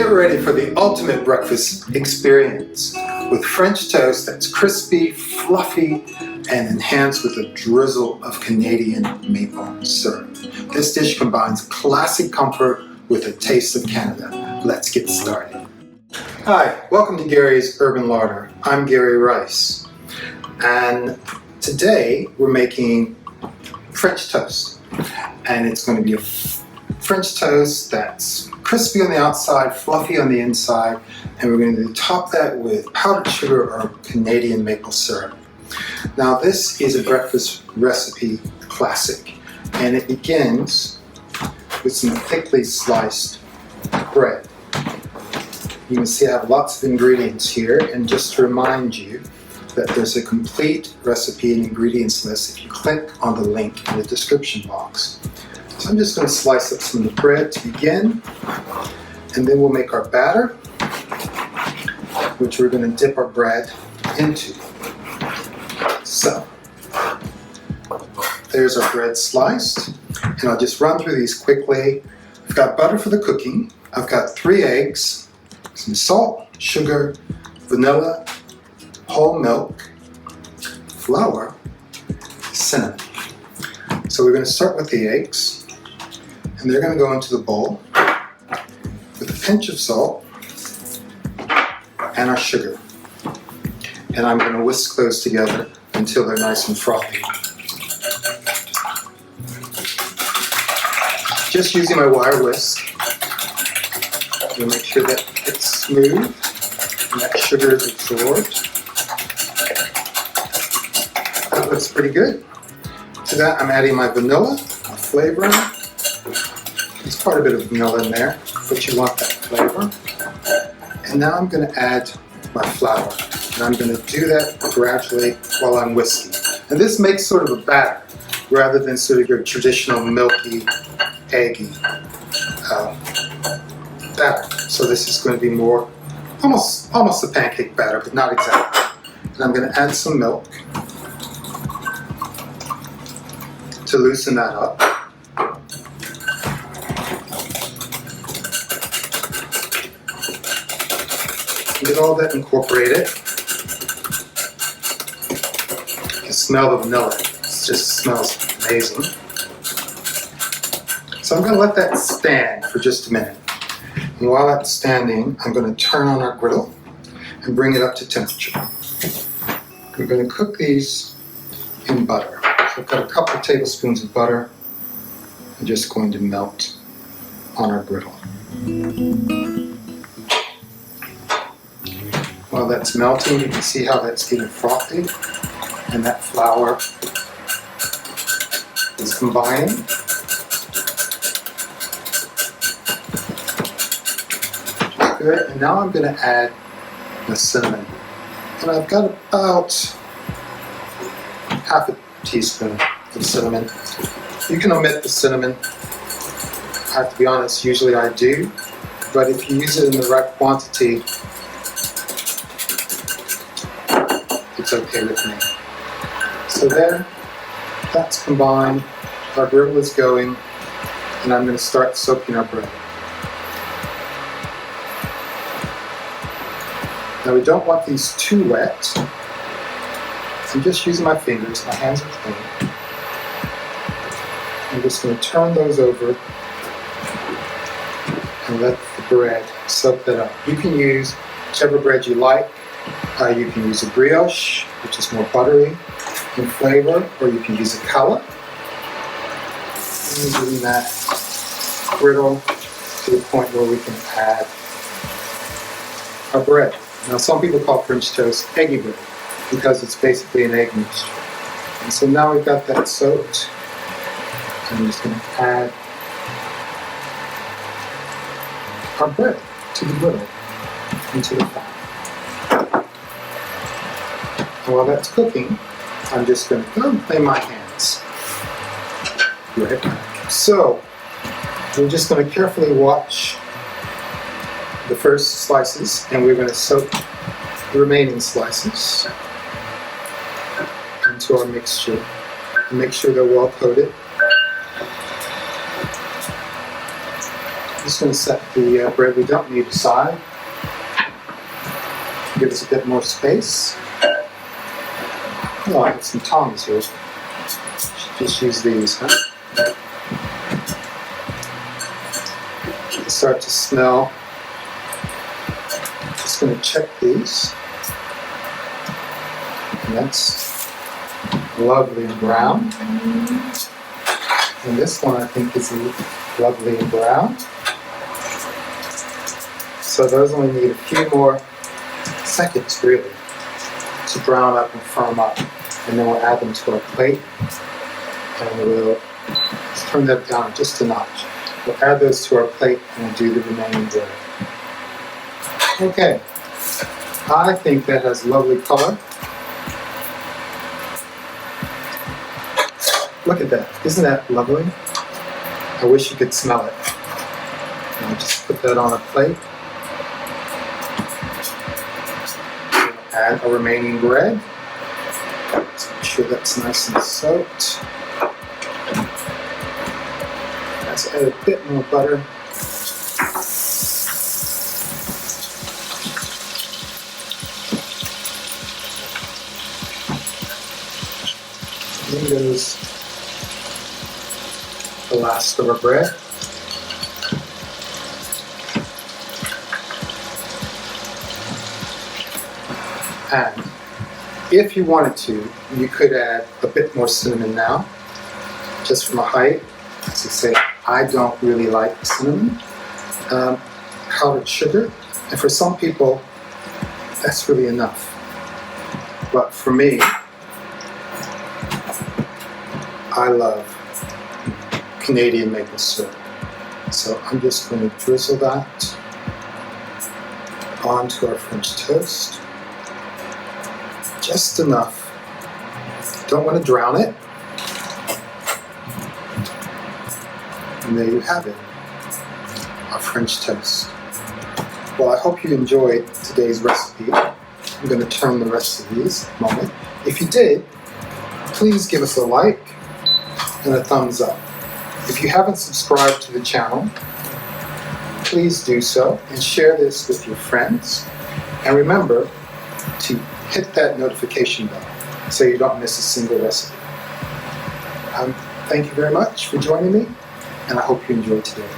Get ready for the ultimate breakfast experience with French toast that's crispy, fluffy, and enhanced with a drizzle of Canadian maple syrup. This dish combines classic comfort with a taste of Canada. Let's get started. Hi, welcome to Gary's Urban Larder. I'm Gary Rice, and today we're making French toast, and it's going to be a French toast that's crispy on the outside, fluffy on the inside, and we're going to top that with powdered sugar or Canadian maple syrup. Now this is a breakfast recipe classic, and it begins with some thickly sliced bread. You can see I have lots of ingredients here, and just to remind you that there's a complete recipe and ingredients list if you click on the link in the description box. So I'm just going to slice up some of the bread to begin, and then we'll make our batter, which we're going to dip our bread into. So, there's our bread sliced, and I'll just run through these quickly. I've got butter for the cooking, I've got 3 eggs, some salt, sugar, vanilla, whole milk, flour, cinnamon. So we're going to start with the eggs, and they're going to go into the bowl with a pinch of salt and our sugar. And I'm going to whisk those together until they're nice and frothy. Just using my wire whisk to make sure that it's smooth and that sugar is absorbed. That looks pretty good. To that I'm adding my vanilla, my flavour. There's quite a bit of vanilla in there, but you want that flavor. And now I'm going to add my flour, and I'm going to do that gradually while I'm whisking. And this makes sort of a batter rather than sort of your traditional milky, eggy batter. So this is going to be more almost a pancake batter, but not exactly. And I'm going to add some milk to loosen that up. Get all that incorporated. You can smell the vanilla. It just smells amazing. So I'm going to let that stand for just a minute. And while that's standing, I'm going to turn on our griddle and bring it up to temperature. We're going to cook these in butter. So I've got a couple of tablespoons of butter. I'm just going to melt on our griddle. While that's melting, you can see how that's getting frothy, and that flour is combining. Good, and now I'm going to add the cinnamon. And I've got about half a teaspoon of cinnamon. You can omit the cinnamon. I have to be honest, usually I do, but if you use it in the right quantity, it's okay with me. So there, that's combined, our griddle is going, and I'm going to start soaking our bread. Now we don't want these too wet, so I'm just using my fingers, my hands are clean. I'm just going to turn those over and let the bread soak that up. You can use whichever bread you like. You can use a brioche, which is more buttery in flavor, or you can use a challah. And bring that griddle to the point where we can add our bread. Now some people call French toast eggy bread because it's basically an egg mixture. And so now we've got that soaked. I'm just going to add our bread to the griddle into the fat. And while that's cooking, I'm just going to go and clean my hands. Right. So, we're just going to carefully watch the first slices, and we're going to soak the remaining slices into our mixture and make sure they're well coated. just going to set the bread we don't need aside. Give us a bit more space. Oh, I have some tongs here. Should just use these, huh? They start to smell. Just going to check these. And that's lovely and brown. And this one I think is lovely and brown. So those only need a few more seconds really to brown up and firm up. And then we'll add them to our plate. And we'll turn that down just a notch. We'll add those to our plate and we'll do the remaining bread. Okay, I think that has lovely color. Look at that, isn't that lovely? I wish you could smell it. And I'll just put that on a plate. We'll add our remaining bread. Let's make sure that's nice and soaked. Let's add a bit more butter. In goes the last of our bread. And if you wanted to, you could add a bit more cinnamon now, just from a height. As I say, I don't really like cinnamon. Powdered sugar, and for some people, that's really enough. But for me, I love Canadian maple syrup. So I'm just going to drizzle that onto our French toast. Just enough. Don't want to drown it. And there you have it, our French toast. Well, I hope you enjoyed today's recipe. I'm going to turn the rest of these in a moment. If you did, please give us a like and a thumbs up. If you haven't subscribed to the channel, please do so and share this with your friends. And remember to hit that notification bell so you don't miss a single recipe. Thank you very much for joining me, and I hope you enjoyed today.